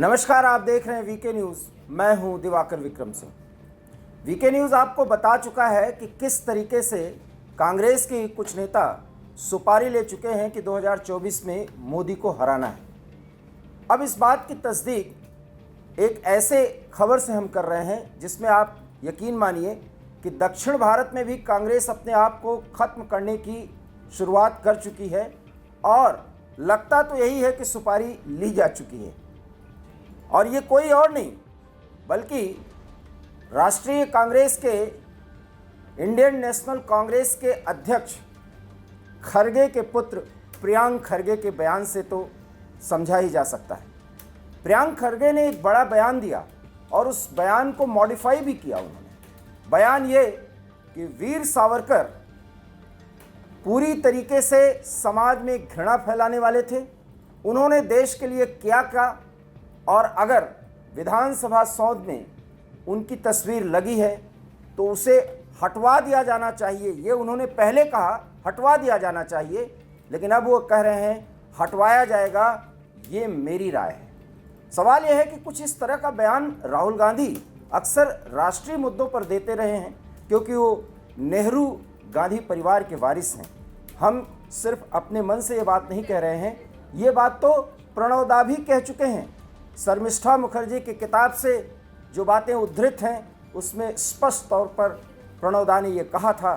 नमस्कार, आप देख रहे हैं वीके न्यूज़। मैं हूं दिवाकर विक्रम सिंह। वीके न्यूज़ आपको बता चुका है कि किस तरीके से कांग्रेस के कुछ नेता सुपारी ले चुके हैं कि 2024 में मोदी को हराना है। अब इस बात की तस्दीक एक ऐसे खबर से हम कर रहे हैं जिसमें आप यकीन मानिए कि दक्षिण भारत में भी कांग्रेस अपने आप को ख़त्म करने की शुरुआत कर चुकी है और लगता तो यही है कि सुपारी ली जा चुकी है। और ये कोई और नहीं बल्कि राष्ट्रीय कांग्रेस के इंडियन नेशनल कांग्रेस के अध्यक्ष खरगे के पुत्र प्रियांक खरगे के बयान से तो समझा ही जा सकता है। प्रियांक खरगे ने एक बड़ा बयान दिया और उस बयान को मॉडिफाई भी किया उन्होंने। बयान ये कि वीर सावरकर पूरी तरीके से समाज में घृणा फैलाने वाले थे। उन्होंने देश के लिए क्या क्या, और अगर विधानसभा सौध में उनकी तस्वीर लगी है तो उसे हटवा दिया जाना चाहिए। ये उन्होंने पहले कहा हटवा दिया जाना चाहिए, लेकिन अब वो कह रहे हैं हटवाया जाएगा, ये मेरी राय है। सवाल यह है कि कुछ इस तरह का बयान राहुल गांधी अक्सर राष्ट्रीय मुद्दों पर देते रहे हैं क्योंकि वो नेहरू गांधी परिवार के वारिस हैं। हम सिर्फ अपने मन से ये बात नहीं कह रहे हैं, ये बात तो प्रणव दा भी कह चुके हैं। शर्मिष्ठा मुखर्जी की किताब से जो बातें उद्धृत हैं उसमें स्पष्ट तौर पर प्रणव दा ने ये कहा था।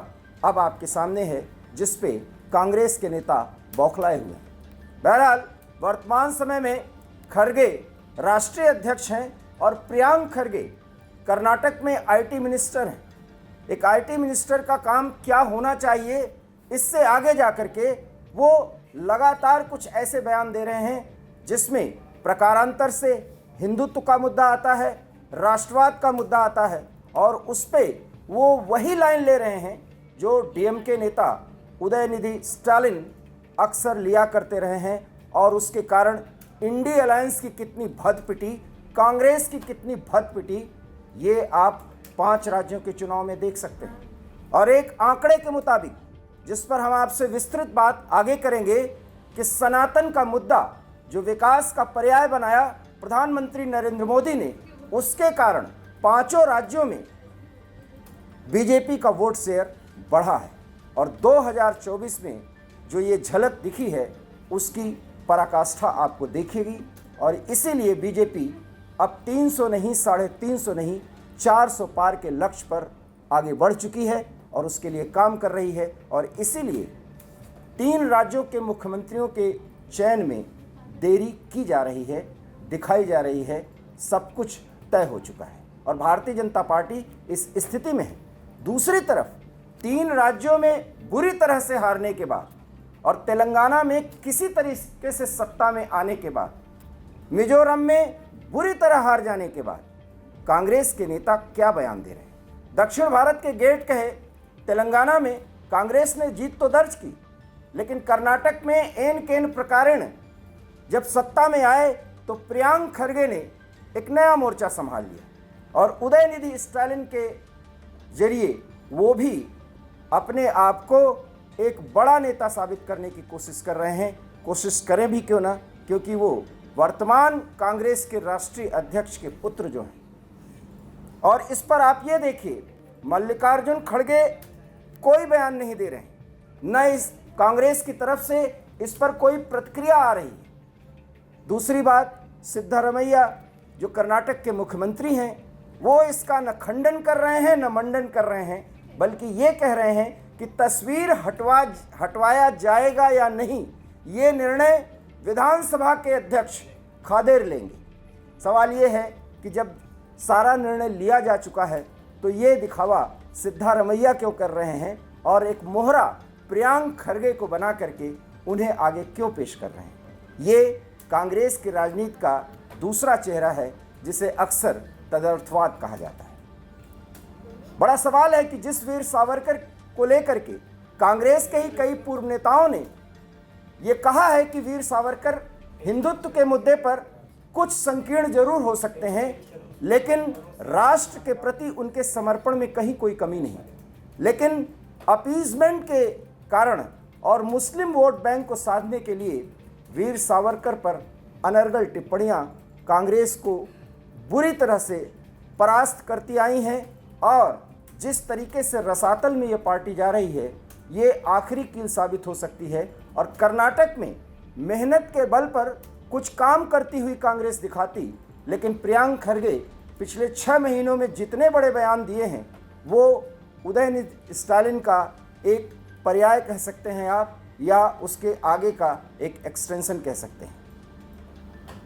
अब आपके सामने है जिस पे कांग्रेस के नेता बौखलाए हुए हैं। बहरहाल वर्तमान समय में खरगे राष्ट्रीय अध्यक्ष हैं और प्रियांक खरगे कर्नाटक में आईटी मिनिस्टर हैं। एक आईटी मिनिस्टर का काम क्या होना चाहिए, इससे आगे जा कर के वो लगातार कुछ ऐसे बयान दे रहे हैं जिसमें प्रकारांतर से हिंदुत्व का मुद्दा आता है, राष्ट्रवाद का मुद्दा आता है, और उस पे वो वही लाइन ले रहे हैं जो डीएमके नेता उदयनिधि स्टालिन अक्सर लिया करते रहे हैं। और उसके कारण इंडी अलायंस की कितनी भद पिटी, कांग्रेस की कितनी भद पिटी, ये आप 5 राज्यों के चुनाव में देख सकते हैं। और एक आंकड़े के मुताबिक जिस पर हम आपसे विस्तृत बात आगे करेंगे कि सनातन का मुद्दा जो विकास का पर्याय बनाया प्रधानमंत्री नरेंद्र मोदी ने, उसके कारण 5 राज्यों में बीजेपी का वोट शेयर बढ़ा है। और 2024 में जो ये झलक दिखी है उसकी पराकाष्ठा आपको दिखेगी। और इसीलिए बीजेपी अब 300 नहीं, 350 नहीं, 400 पार के लक्ष्य पर आगे बढ़ चुकी है और उसके लिए काम कर रही है। और इसीलिए 3 राज्यों के मुख्यमंत्रियों के चयन में देरी की जा रही है, दिखाई जा रही है। सब कुछ तय हो चुका है और भारतीय जनता पार्टी इस स्थिति में है। दूसरी तरफ 3 राज्यों में बुरी तरह से हारने के बाद और तेलंगाना में किसी तरीके से सत्ता में आने के बाद, मिजोरम में बुरी तरह हार जाने के बाद कांग्रेस के नेता क्या बयान दे रहे हैं। दक्षिण भारत के गेट कहे तेलंगाना में कांग्रेस ने जीत तो दर्ज की, लेकिन कर्नाटक में एन केन प्रकारेण जब सत्ता में आए तो प्रियांक खरगे ने एक नया मोर्चा संभाल लिया और उदयनिधि स्टालिन के जरिए वो भी अपने आप को एक बड़ा नेता साबित करने की कोशिश कर रहे हैं। कोशिश करें भी क्यों ना, क्योंकि वो वर्तमान कांग्रेस के राष्ट्रीय अध्यक्ष के पुत्र जो हैं। और इस पर आप ये देखिए, मल्लिकार्जुन खड़गे कोई बयान नहीं दे रहे हैं, न इस कांग्रेस की तरफ से इस पर कोई प्रतिक्रिया आ रही है। दूसरी बात, सिद्धारमैया जो कर्नाटक के मुख्यमंत्री हैं वो इसका न खंडन कर रहे हैं न मंडन कर रहे हैं, बल्कि ये कह रहे हैं कि तस्वीर हटवाया जाएगा या नहीं, ये निर्णय विधानसभा के अध्यक्ष खादेर लेंगे। सवाल ये है कि जब सारा निर्णय लिया जा चुका है तो ये दिखावा सिद्धारमैया क्यों कर रहे हैं और एक मोहरा प्रियांक खरगे को बना करके उन्हें आगे क्यों पेश कर रहे हैं। ये कांग्रेस की राजनीति का दूसरा चेहरा है जिसे अक्सर तदर्थवाद कहा जाता है। बड़ा सवाल है कि जिस वीर सावरकर को लेकर के कांग्रेस के ही कई पूर्व नेताओं ने ये कहा है कि वीर सावरकर हिंदुत्व के मुद्दे पर कुछ संकीर्ण जरूर हो सकते हैं, लेकिन राष्ट्र के प्रति उनके समर्पण में कहीं कोई कमी नहीं। लेकिन अपीजमेंट के कारण और मुस्लिम वोट बैंक को साधने के लिए वीर सावरकर पर अनर्गल टिप्पणियां कांग्रेस को बुरी तरह से परास्त करती आई हैं और जिस तरीके से रसातल में ये पार्टी जा रही है ये आखिरी कील साबित हो सकती है। और कर्नाटक में मेहनत के बल पर कुछ काम करती हुई कांग्रेस दिखाती, लेकिन प्रियंका खरगे पिछले 6 महीनों में जितने बड़े बयान दिए हैं वो उदयनिधि स्टालिन का एक पर्याय कह सकते हैं आप, या उसके आगे का एक एक्सटेंशन कह सकते हैं।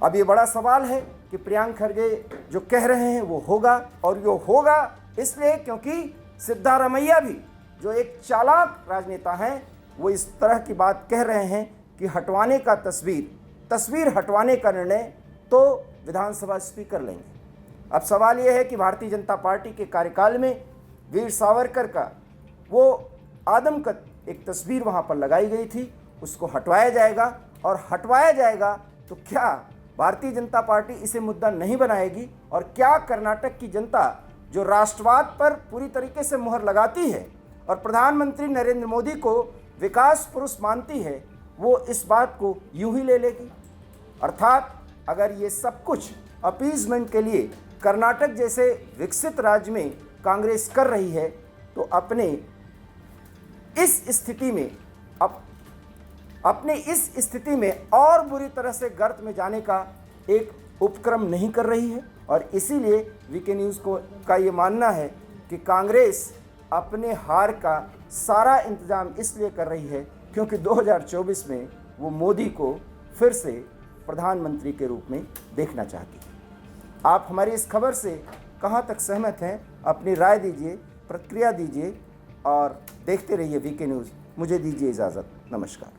अब ये बड़ा सवाल है कि प्रियंका खरगे जो कह रहे हैं वो होगा, और ये होगा इसलिए क्योंकि सिद्धारमैया भी जो एक चालाक राजनेता हैं वो इस तरह की बात कह रहे हैं कि हटवाने का तस्वीर हटवाने का निर्णय तो विधानसभा स्पीकर लेंगे। अब सवाल यह है कि भारतीय जनता पार्टी के कार्यकाल में वीर सावरकर का वो आदमकद एक तस्वीर वहाँ पर लगाई गई थी, उसको हटवाया जाएगा। और हटवाया जाएगा तो क्या भारतीय जनता पार्टी इसे मुद्दा नहीं बनाएगी? और क्या कर्नाटक की जनता जो राष्ट्रवाद पर पूरी तरीके से मुहर लगाती है और प्रधानमंत्री नरेंद्र मोदी को विकास पुरुष मानती है, वो इस बात को यूं ही ले लेगी? अर्थात अगर ये सब कुछ अपीजमेंट के लिए कर्नाटक जैसे विकसित राज्य में कांग्रेस कर रही है, तो अपने इस स्थिति में और बुरी तरह से गर्त में जाने का एक उपक्रम नहीं कर रही है। और इसीलिए वीके न्यूज़ का ये मानना है कि कांग्रेस अपने हार का सारा इंतजाम इसलिए कर रही है क्योंकि 2024 में वो मोदी को फिर से प्रधानमंत्री के रूप में देखना चाहती है। आप हमारी इस खबर से कहाँ तक सहमत हैं? अपनी राय दीजिए, प्रतिक्रिया दीजिए और देखते रहिए वीके न्यूज़। मुझे दीजिए इजाज़त। नमस्कार।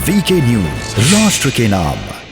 वीके न्यूज़, राष्ट्र के नाम।